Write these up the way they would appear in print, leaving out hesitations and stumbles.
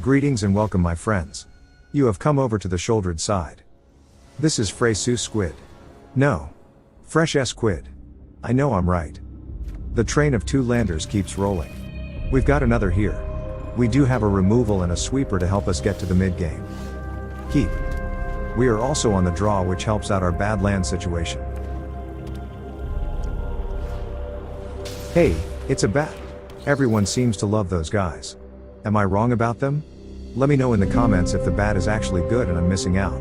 Greetings and welcome my friends. You have come over to the Sheoldred Side. This is Fresu Squid. No. Fresh Squid. I know I'm right. The train of two landers keeps rolling. We've got another here. We do have a removal and a sweeper to help us get to the mid-game. Keep. We are also on the draw, which helps out our bad land situation. Hey, it's a bat. Everyone seems to love those guys. Am I wrong about them? Let me know in the comments if the bat is actually good and I'm missing out.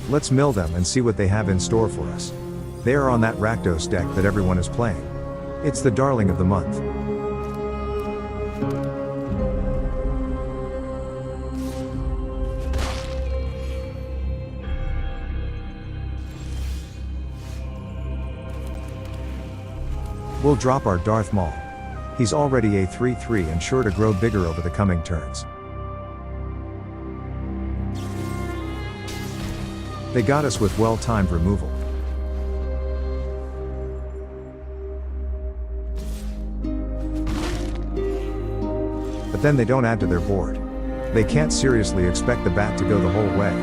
Let's mill them and see what they have in store for us. They are on that Rakdos deck that everyone is playing. It's the darling of the month. We'll drop our Darth Maul. He's already a 3/3 and sure to grow bigger over the coming turns. They got us with well-timed removal. But then they don't add to their board. They can't seriously expect the bat to go the whole way.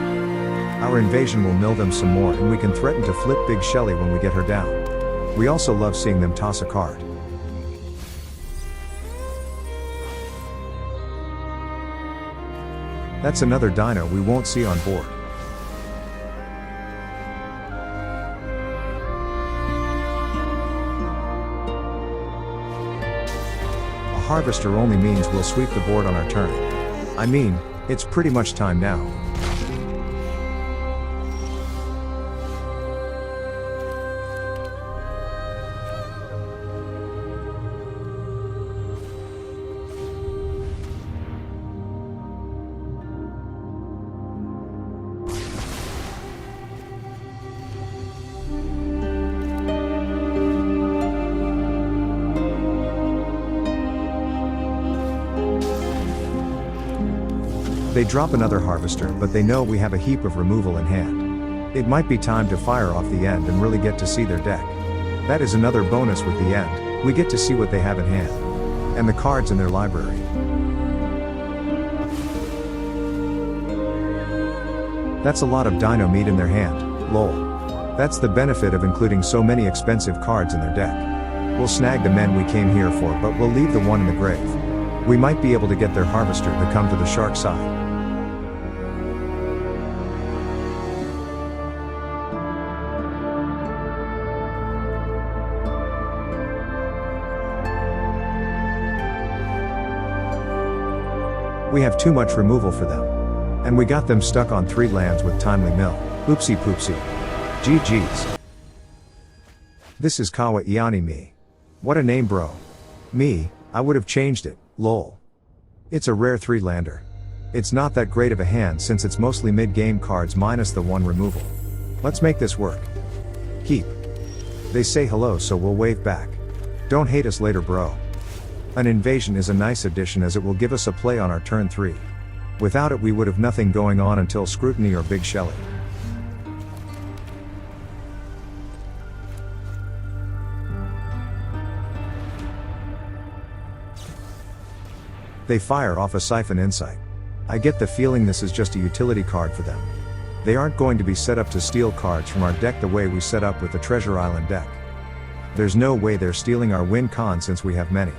Our invasion will mill them some more and we can threaten to flip Big Shelly when we get her down. We also love seeing them toss a card. That's another dino we won't see on board. A harvester only means we'll sweep the board on our turn. I mean, it's pretty much time now. They drop another harvester, but they know we have a heap of removal in hand. It might be time to fire off the end and really get to see their deck. That is another bonus with the end, we get to see what they have in hand. And the cards in their library. That's a lot of dino meat in their hand, lol. That's the benefit of including so many expensive cards in their deck. We'll snag the men we came here for, but we'll leave the one in the grave. We might be able to get their harvester to come to the shark side. We have too much removal for them. And we got them stuck on 3 lands with timely mill. Oopsie poopsie. GG's. This is Kawa Iani me. What a name, bro. Me, I would have changed it, lol. It's a rare 3-lander. It's not that great of a hand since it's mostly mid-game cards minus the 1 removal. Let's make this work. Keep. They say hello, so we'll wave back. Don't hate us later, bro. An invasion is a nice addition as it will give us a play on our turn 3. Without it we would have nothing going on until Scrutiny or Big Shelly. They fire off a Siphon Insight. I get the feeling this is just a utility card for them. They aren't going to be set up to steal cards from our deck the way we set up with the Treasure Island deck. There's no way they're stealing our win con since we have many.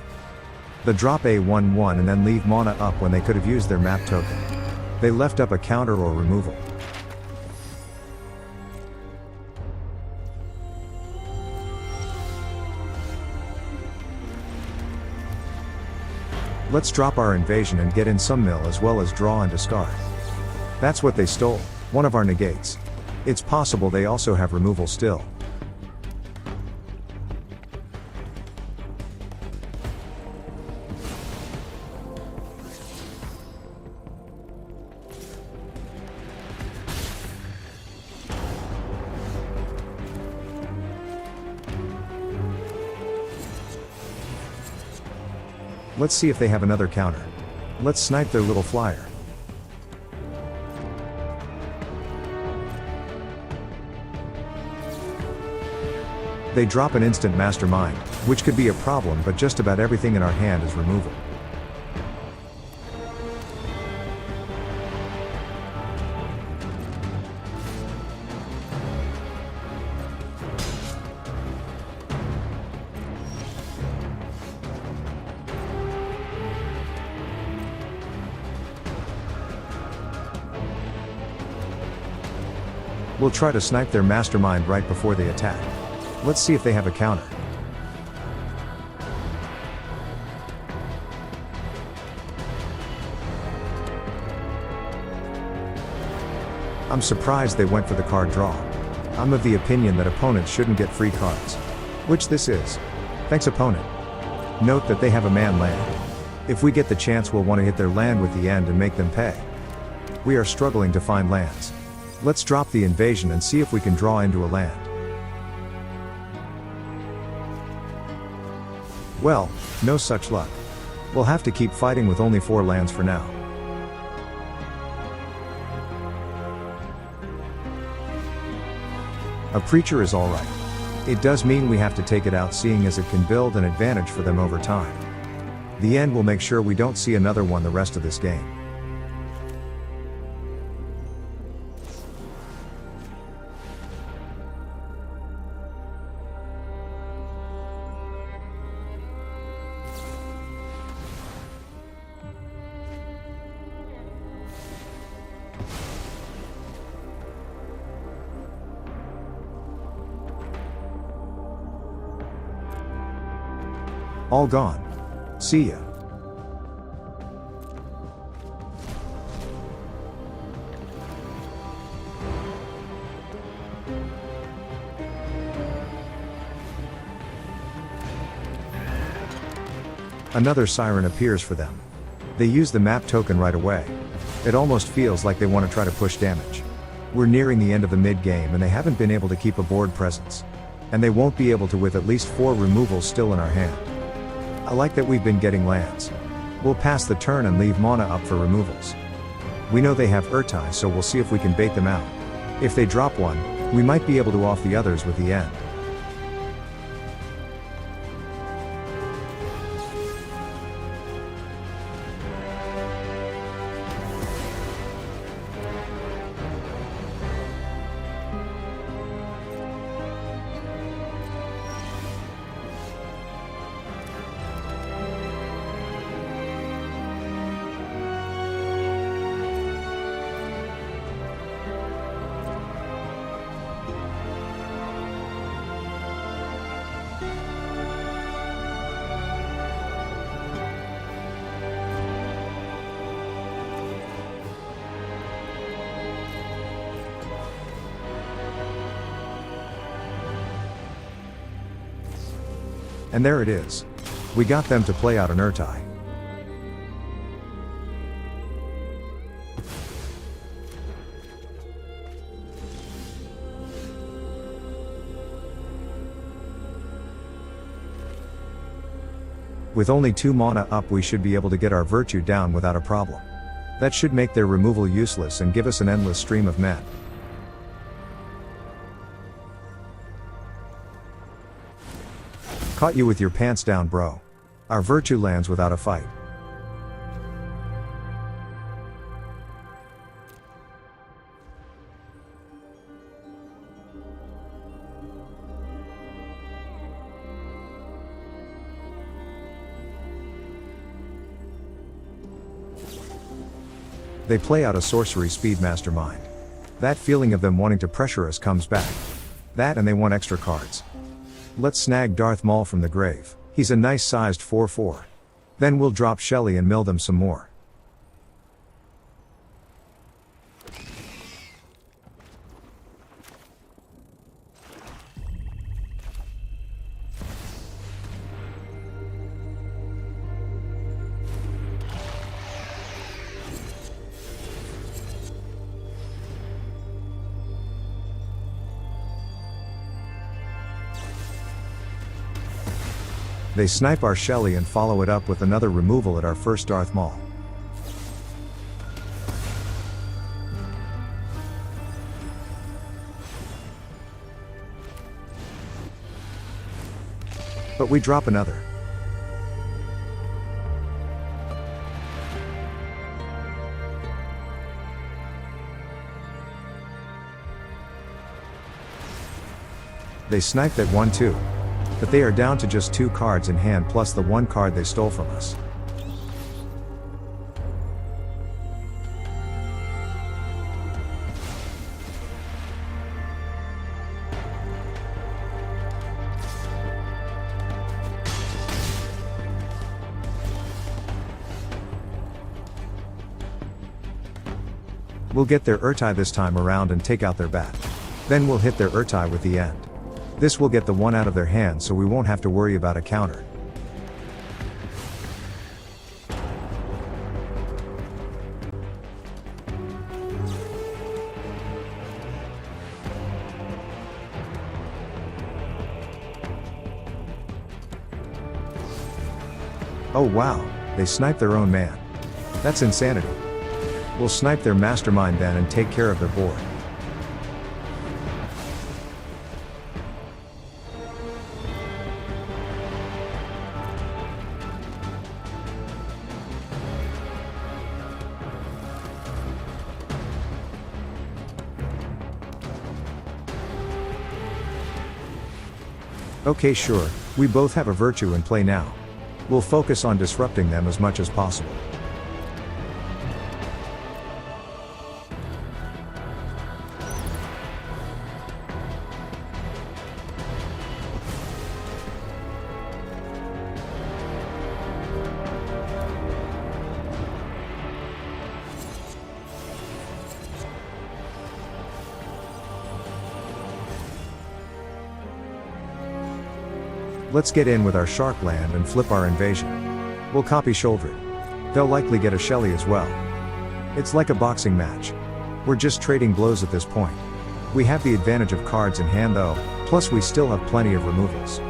The drop a 1/1 and then leave mana up when they could have used their map token. They left up a counter or removal. Let's drop our invasion and get in some mill as well as draw and discard. That's what they stole, one of our negates. It's possible they also have removal still. Let's see if they have another counter. Let's snipe their little flyer. They drop an instant mastermind, which could be a problem, but just about everything in our hand is removal. We'll try to snipe their mastermind right before they attack. Let's see if they have a counter. I'm surprised they went for the card draw. I'm of the opinion that opponents shouldn't get free cards. Which this is. Thanks, opponent. Note that they have a man land. If we get the chance, we'll want to hit their land with the end and make them pay. We are struggling to find lands. Let's drop the invasion and see if we can draw into a land. Well, no such luck. We'll have to keep fighting with only 4 lands for now. A preacher is alright. It does mean we have to take it out, seeing as it can build an advantage for them over time. The end will make sure we don't see another one the rest of this game. All gone. See ya. Another siren appears for them. They use the map token right away. It almost feels like they want to try to push damage. We're nearing the end of the mid-game and they haven't been able to keep a board presence. And they won't be able to with at least 4 removals still in our hand. I like that we've been getting lands. We'll pass the turn and leave mana up for removals. We know they have Urtai, so we'll see if we can bait them out. If they drop one, we might be able to off the others with the end. And there it is. We got them to play out an Urtai. With only 2 mana up, we should be able to get our virtue down without a problem. That should make their removal useless and give us an endless stream of men. Caught you with your pants down, bro. Our virtue lands without a fight. They play out a sorcery speed mastermind. That feeling of them wanting to pressure us comes back. That and they want extra cards. Let's snag Darth Maul from the grave. He's a nice sized 4/4. Then we'll drop Shelly and mill them some more. They snipe our Shelly and follow it up with another removal at our first Darth Maul. But we drop another. They sniped that one too. But they are down to just 2 cards in hand plus the 1 card they stole from us. We'll get their Urtai this time around and take out their bat. Then we'll hit their Urtai with the end. This will get the 1 out of their hand so we won't have to worry about a counter. Oh wow, they sniped their own man. That's insanity. We'll snipe their mastermind then and take care of their board. Okay, sure, we both have a virtue in play now. We'll focus on disrupting them as much as possible. Let's get in with our shark land and flip our invasion. We'll copy Sheoldred. They'll likely get a Shelly as well. It's like a boxing match. We're just trading blows at this point. We have the advantage of cards in hand though, plus we still have plenty of removals.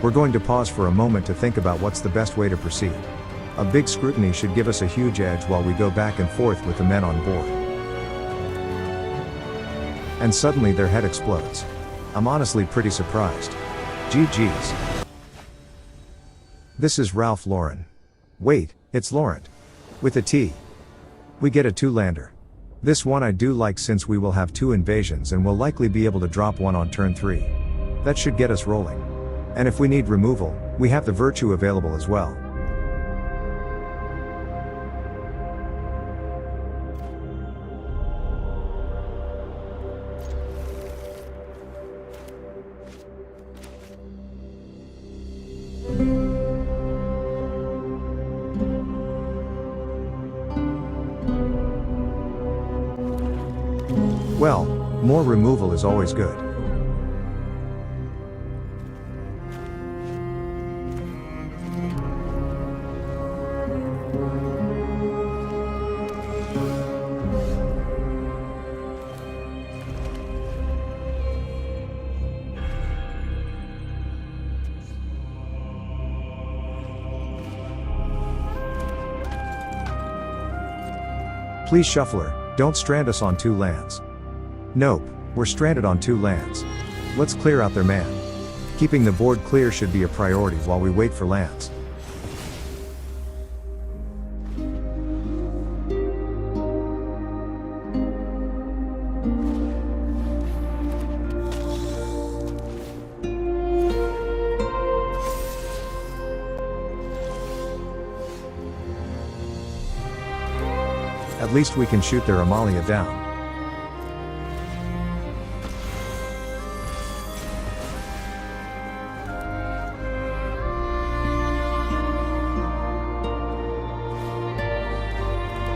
We're going to pause for a moment to think about what's the best way to proceed. A big scrutiny should give us a huge edge while we go back and forth with the men on board. And suddenly their head explodes. I'm honestly pretty surprised. GG's. This is Ralph Lauren. Wait, it's Laurent. With a T. We get a 2-lander. This one I do like since we will have 2 invasions and will likely be able to drop one on turn 3. That should get us rolling. And if we need removal, we have the virtue available as well. Well, more removal is always good. Please Shuffler, don't strand us on 2 lands. Nope, we're stranded on 2 lands. Let's clear out their man. Keeping the board clear should be a priority while we wait for lands. At least we can shoot their Amalia down.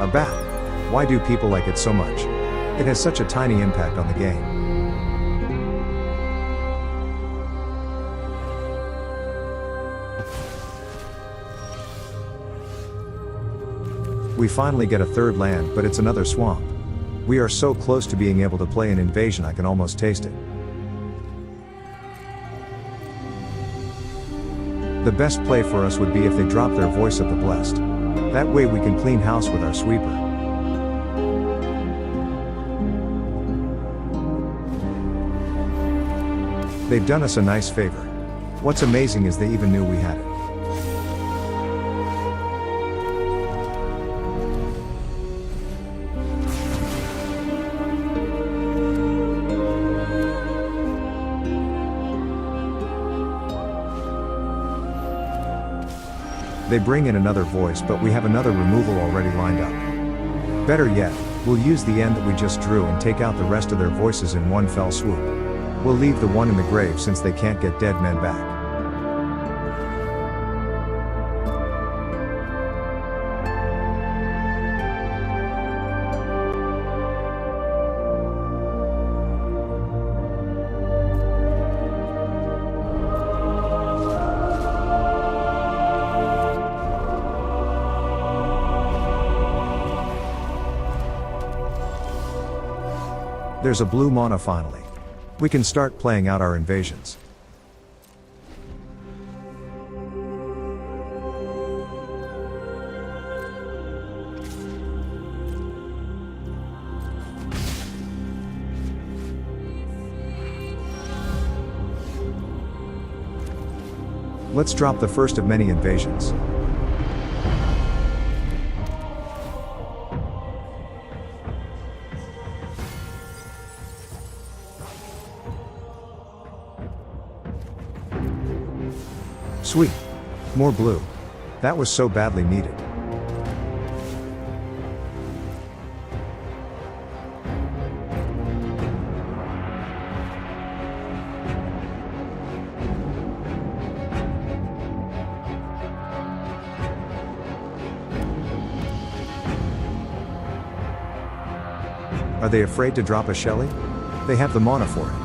A bat. Why do people like it so much? It has such a tiny impact on the game. We finally get a third land, but it's another swamp. We are so close to being able to play an invasion, I can almost taste it. The best play for us would be if they drop their Voice of the Blessed. That way we can clean house with our sweeper. They've done us a nice favor. What's amazing is they even knew we had it. They bring in another voice, but we have another removal already lined up. Better yet, we'll use the end that we just drew and take out the rest of their voices in one fell swoop. We'll leave the one in the grave since they can't get dead men back. There's a blue mana finally. We can start playing out our invasions. Let's drop the first of many invasions. Sweet. More blue. That was so badly needed. Are they afraid to drop a Shelly? They have the mana for it.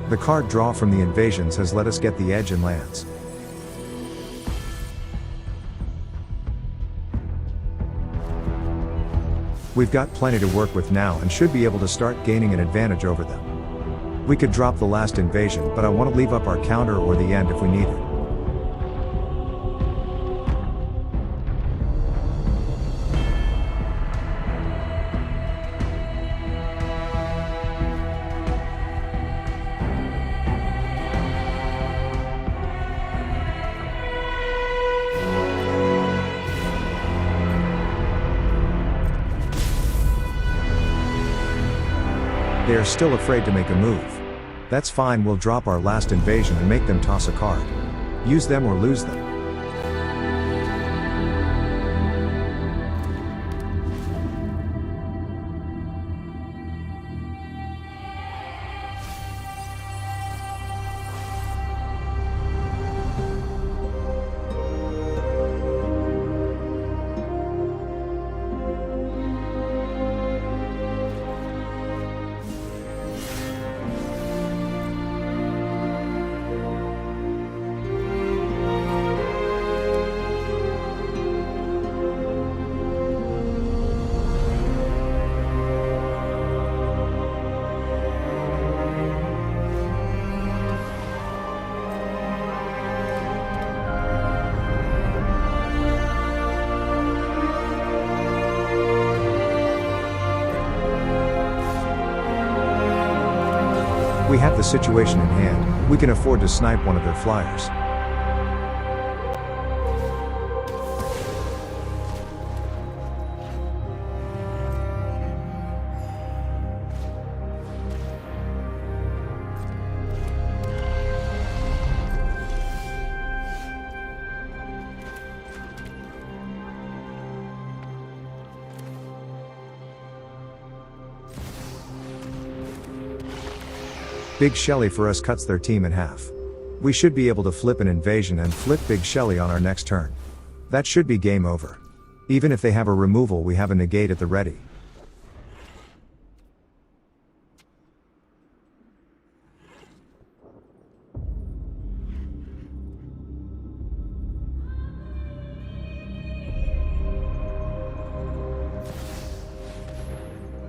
The card draw from the invasions has let us get the edge in lands. We've got plenty to work with now and should be able to start gaining an advantage over them. We could drop the last invasion, but I want to leave up our counter or the end if we need it. They are still afraid to make a move. That's fine, we'll drop our last invasion and make them toss a card. Use them or lose them. We have the situation in hand, we can afford to snipe one of their flyers. Big Shelly for us cuts their team in half. We should be able to flip an invasion and flip Big Shelly on our next turn. That should be game over. Even if they have a removal, we have a negate at the ready.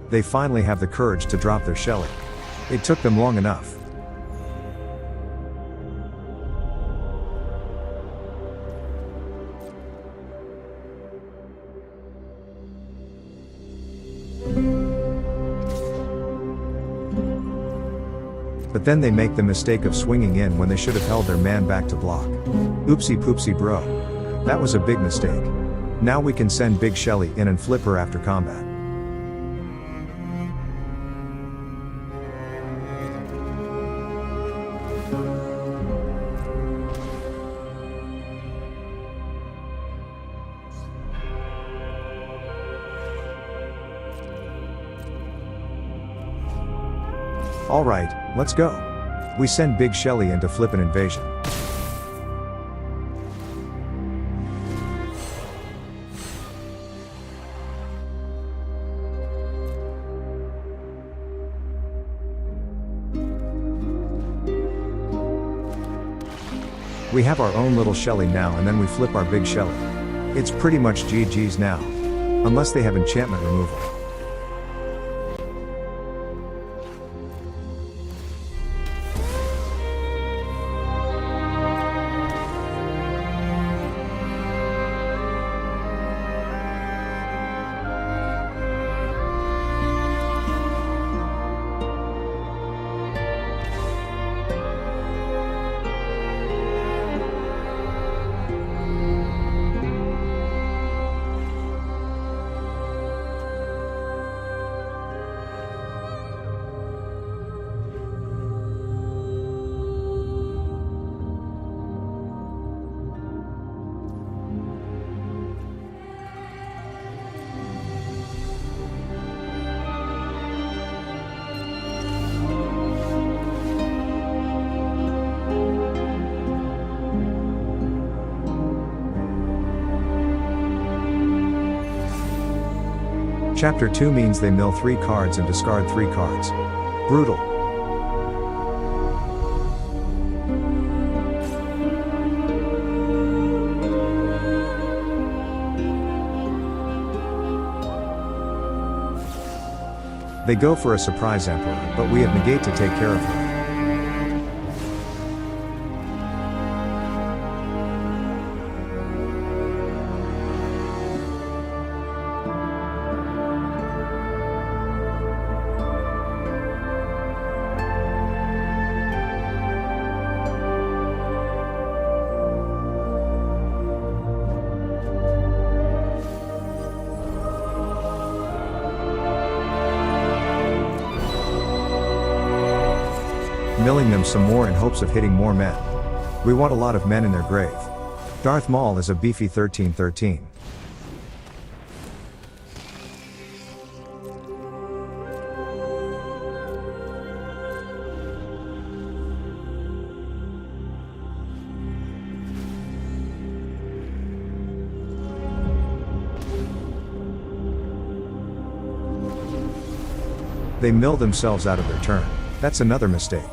They finally have the courage to drop their Shelly. It took them long enough. But then they make the mistake of swinging in when they should have held their man back to block. Oopsie poopsie bro. That was a big mistake. Now we can send Big Shelly in and flip her after combat. Alright, let's go. We send Big Shelly in to flip an invasion. We have our own little Shelly now, and then we flip our Big Shelly. It's pretty much GG's now. Unless they have enchantment removal. Chapter 2 means they mill 3 cards and discard 3 cards. Brutal. They go for a surprise Emperor, but we have Negate to take care of her. Milling them some more in hopes of hitting more men. We want a lot of men in their grave. Darth Maul is a beefy 13-13. They mill themselves out of their turn. That's another mistake.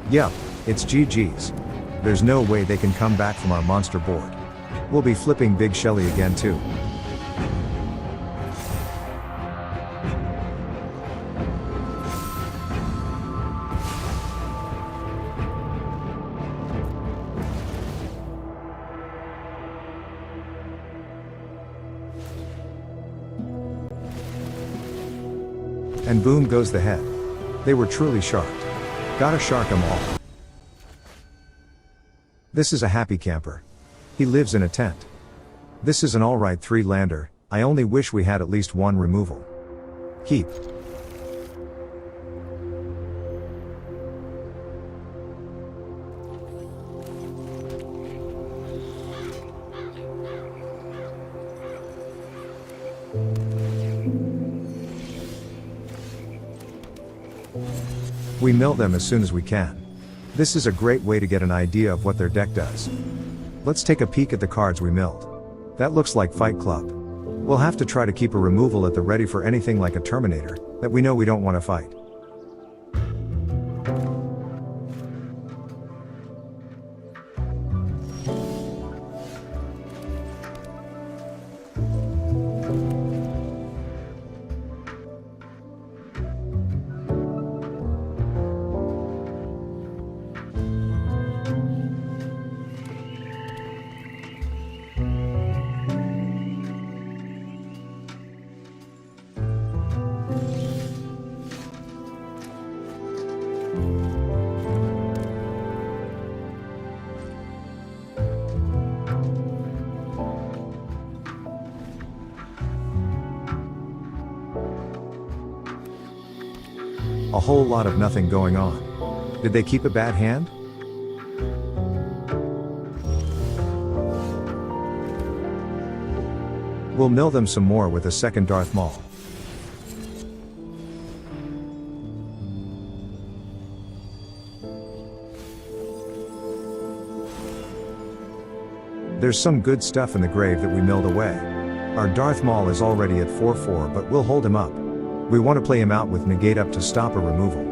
Yep, it's GG's. There's no way they can come back from our monster board. We'll be flipping Big Shelly again too. And boom goes the head. They were truly sharked. Gotta shark 'em all. This is a happy camper. He lives in a tent. This is an alright 3-lander, I only wish we had at least one removal. Keep. We mill them as soon as we can. This is a great way to get an idea of what their deck does. Let's take a peek at the cards we milled. That looks like Fight Club. We'll have to try to keep a removal at the ready for anything like a Terminator, that we know we don't want to fight. A whole lot of nothing going on. Did they keep a bad hand? We'll mill them some more with a second Darth Maul. There's some good stuff in the grave that we milled away. Our Darth Maul is already at 4/4, but we'll hold him up. We want to play him out with Negate up to stop a removal.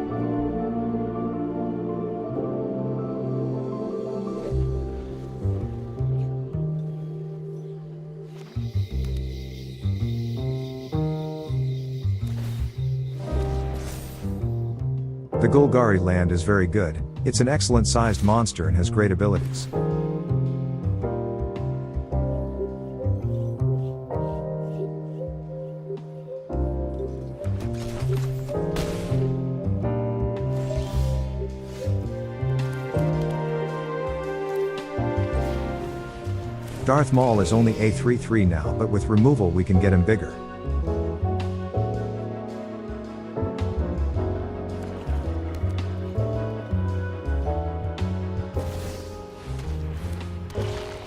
The Golgari land is very good, it's an excellent sized monster and has great abilities. Darth Maul is only a 3/3 now, but with removal we can get him bigger.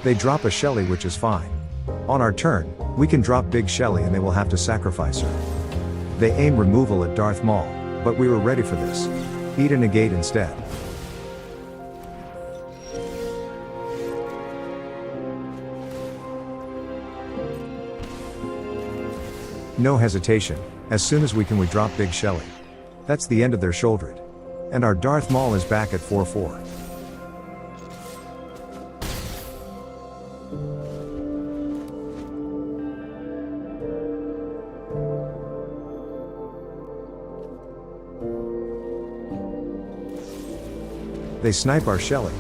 They drop a Shelly, which is fine. On our turn, we can drop big Shelly and they will have to sacrifice her. They aim removal at Darth Maul, but we were ready for this. Eat a Negate instead. No hesitation, as soon as we drop big Shelly. That's the end of their Sheoldred. And our Darth Maul is back at 4/4. They snipe our Shelly.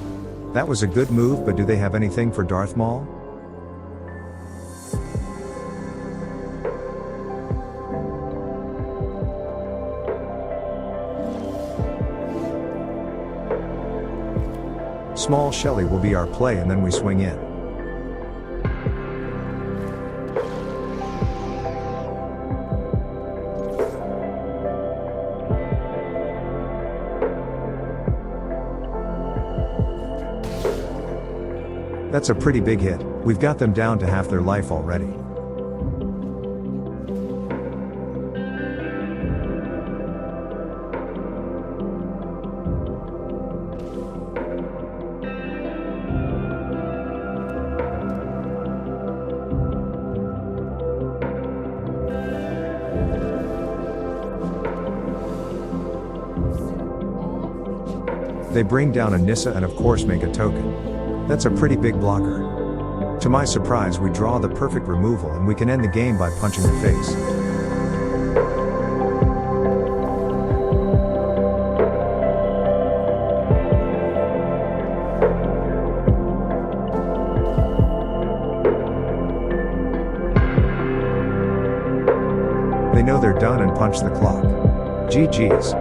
That was a good move, but do they have anything for Darth Maul? Small Shelly will be our play and then we swing in. That's a pretty big hit, we've got them down to half their life already. They bring down a Nissa and of course make a token. That's a pretty big blocker. To my surprise, we draw the perfect removal and we can end the game by punching the face. They know they're done and punch the clock. GG's.